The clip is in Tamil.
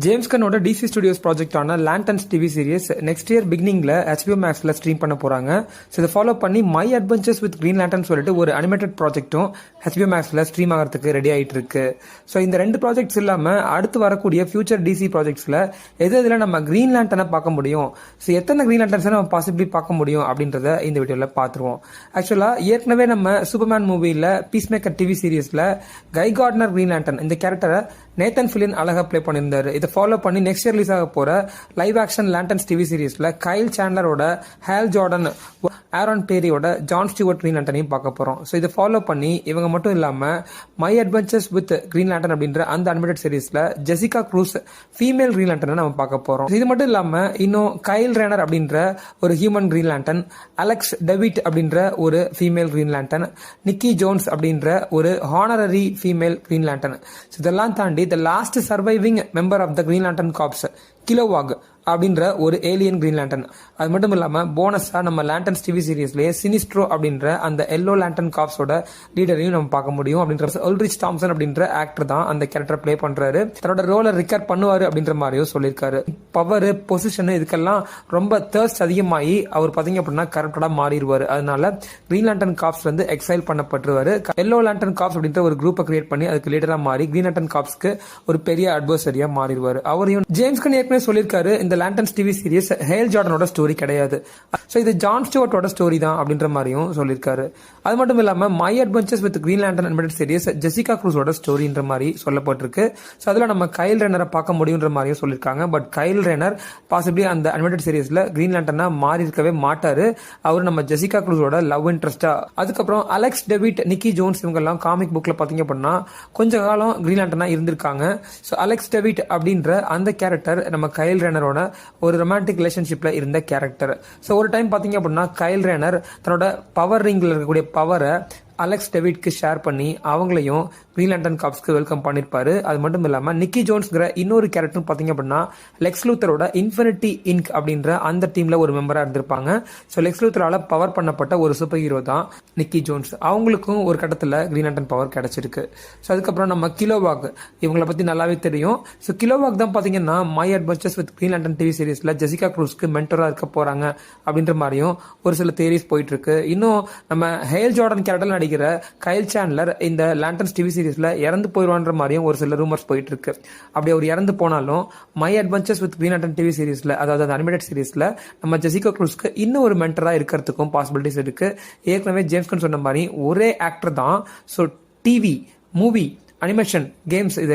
ஜேம்ஸ் கன்னோட டிசி ஸ்டுடியோஸ் ப்ராஜெக்டான Lanterns TV series next year பிகினிங்ல HBO Maxல ஸ்ட்ரீம் பண்ண போறாங்க. ஸோ இதை ஃபாலோ பண்ணி My Adventures with Green Lantern சொல்லிட்டு ஒரு அனிமேட்டட் ப்ராஜெக்டும் HBO Maxல ஸ்ட்ரீம் ஆகிறதுக்கு ரெடி ஆயிட்டு இருக்கு. ஸோ இந்த ரெண்டு ப்ராஜெக்ட்ஸ் இல்லாம அடுத்து வரக்கூடிய ஃபியூச்சர் டிசி ப்ராஜெக்ட்ஸ்ல எதுல நம்ம கிரீன் லேண்டனை பார்க்க முடியும், ஸோ எத்தனை கிரீன் லேண்டன்ஸ் நம்ம பாசிபிளி பார்க்க முடியும் அப்படின்றத இந்த வீடியோல பார்த்துருவோம். ஆக்சுவலா ஏற்கனவே நம்ம சூப்பர்மேன் மூவில பீஸ் மேக்கர் டிவி சீரிஸ்ல கை கார்ட்னர் கிரீன் லேண்டன் இந்த கேரக்டரை நேத்தன் ஃபிலின் அழகா பிளே பண்ணியிருந்தாரு. இதை ஃபாலோ பண்ணி நெக்ஸ்ட் ரிலீஸ் ஆக போற லைவ் ஆக்ஷன் லேண்டன்ஸ் டிவி சீரிஸ்ல கைல் சாண்ட்லரோட ஹேல் ஜார்டன், ஆரோன் பேரியோட ஜான் ஸ்டீவர்ட் கிரீன் லேண்டனையும் பார்க்க போறோம். ஸோ இதை ஃபாலோ பண்ணி இவங்க மட்டும் இல்லாம My Adventures with Green Lantern அப்படின்ற அந்த அனிமேட்டட் சீரிஸ்ல ஜெசிகா க்ரூஸ் ஃபீமேல் கிரீன் லேண்டனை நம்ம பார்க்க போறோம். இது மட்டும் இல்லாம இன்னும் கைல் ரேனர் அப்படின்ற ஒரு human Green Lantern, Alex Devitt அப்படின்ற ஒரு female Green Lantern, Nikki Jones அப்படின்ற ஒரு ஹானரரி ஃபீமேல் கிரீன் லேண்டன். இதெல்லாம் தாண்டி the last surviving member of the Green Lantern Corps Kilowog அப்படின்ற ஒரு ஏலியன் கிரீன் லேண்டன். அது மட்டும் இல்லாம போனஸா நம்ம லேண்டன்ஸ் டிவி சீரிஸ்லயே சினிஸ்ட்ரோ அப்படின்ற அந்த எல்லோ லேண்டன் காப்ஸோட லீடரையும் நம்ம பார்க்க முடியும். அப்படின்ற உல்ரிச் தாம்சன் அப்படின்ற ஆக்டர் தான் அந்த கேரக்டர் பிளே பண்றாரு. தன்னோட ரோலை ரிகார்ட் பண்ணுவாரு அப்படின்ற மாதிரியும் சொல்லியிருக்காரு. பவர், பொசிஷன் இதுக்கெல்லாம் ரொம்ப தேர்ஸ்ட் அதிகமாகி அவர் பாத்தீங்க அப்படின்னா கரெக்டா மாறிடுவாரு. அதனால கிரீன் லேண்டன் காப்ஸ் வந்து எக்ஸைல் பண்ணப்பட்டுருவாரு. எல்லோ லேண்டன் காப்ஸ் அப்படின்ற ஒரு குரூப்பை கிரியேட் பண்ணி அதுக்கு லீடரா மாறி கிரீன் லேண்டன் காப்ஸ்க்கு ஒரு பெரிய அட்வர்சரியா மாறிடுவாரு. அவரையும் ஜேம்ஸ் கன் ஏற்கனவே சொல்லியிருக்காரு, இந்த லேண்டன்ஸ் டிவி சீரிஸ் ஹேல் ஜார்டனோட ஸ்டோரி கிடையாது, சோ இது ஜான் ஸ்டீவர்ட்டோட ஸ்டோரி தான் அப்படின்ற மாதிரியும் சொல்லியிருக்காரு. அது மட்டும் இல்லாம My Adventures with Green Lantern animated series Jessica க்ரூஸோட ஸ்டோரின்ற மாதிரி சொல்லப்பட்டிருக்கு. சோ அதுல நம்ம கைல் ரேனரை பார்க்க முடியுன்ற மாதிரியும் சொல்லியிருக்காங்க. பட் கைல் ரேனர் பாசிபிளி அந்த அனிமேட்டட் சீரிஸ்ல கிரீன் லேண்டனா மாறி இருக்கவே மாட்டாரு. அவர் நம்ம ஜெசிகா க்ரூஸோட லவ் இன்ட்ரெஸ்டா. அதுக்கப்புறம் அலெக்ஸ் டெவிட், நிக்கி ஜோன்ஸ் இவங்க எல்லாம் காமிக் புக்ல பாத்தீங்க அப்படின்னா கொஞ்ச காலம் கிரீன் லேண்டனா இருந்திருக்காங்க. சோ அலெக்ஸ் டெவிட் அப்படின்ற அந்த கேரக்டர் நம்ம கைல் ரேனரோட ஒரு ரொமான்டிக் ரிலேஷன்ஷிப்ல இருந்த கேரக்டர். சோ ஒரு டைம் பாத்தீங்க அப்படின்னா கைல் ரேனர் தன்னோட பவர் ரிங்ல இருக்கக்கூடிய பவரை அலெக்ஸ் டெவிட்க்கு ஷேர் பண்ணி அவங்களையும் கிரீன் லேண்டன் காப்ஸ்க்கு வெல்கம் பண்ணிருப்பாரு. அது மட்டும் இல்லாம நிக்கி ஜோன்ஸ்ங்கிற இன்னொரு கேரக்டர் பாத்தீங்க அப்படின்னா லெக்ஸ் லூத்தரோட இன்ஃபினிட்டி இன்க் அப்படின்ற அந்த டீம்ல ஒரு மெம்பரா இருந்திருப்பாங்க. சோ லெக்ஸ் லூத்தரால பவர் பண்ணப்பட்ட ஒரு சூப்பர் ஹீரோ தான் நிக்கி ஜோன்ஸ். அவங்களுக்கும் ஒரு கட்டத்துல கிரீன் லேண்டன் பவர் கிடைச்சிருக்கு. சோ அதுக்கப்புறம் நம்ம கிலோவாக் இவங்களை பத்தி நல்லாவே தெரியும். சோ கிலோவாக் தான் பாத்தீங்கன்னா My Adventures with Green Lantern TV சீரிஸ்ல ஜெசிகா க்ரூஸ்க்கு மென்டரா இருக்க போறாங்க அப்படின்ற மாதிரியும் ஒரு சில தியரிஸ் போயிட்டு இருக்கு. இன்னும் நம்ம Hale Jordan character Kyle Chandler இந்த லேண்டன்ஸ் டிவி சீரிஸ்ல இறந்து போயிடுவான்ற மாதிரியும் ஒரு சில ரூமர்ஸ் போயிட்டு இருக்கு. அப்படி அவர் இறந்து போனாலும் My Adventures with Green Lantern TV சீரிஸ்ல, அதாவது அனிமேட்டட் சீரிஸ்ல நம்ம ஜெசிகா க்ரூஸ்க்கு இன்னும் ஒரு மென்டரா இருக்கிறதுக்கும் பாசிபிலிட்டிஸ் இருக்கு. ஏற்கனவே ஜேம்ஸ் கன் சொன்ன மாதிரி ஒரே ஆக்டர் தான். So TV, movie, animation, games இது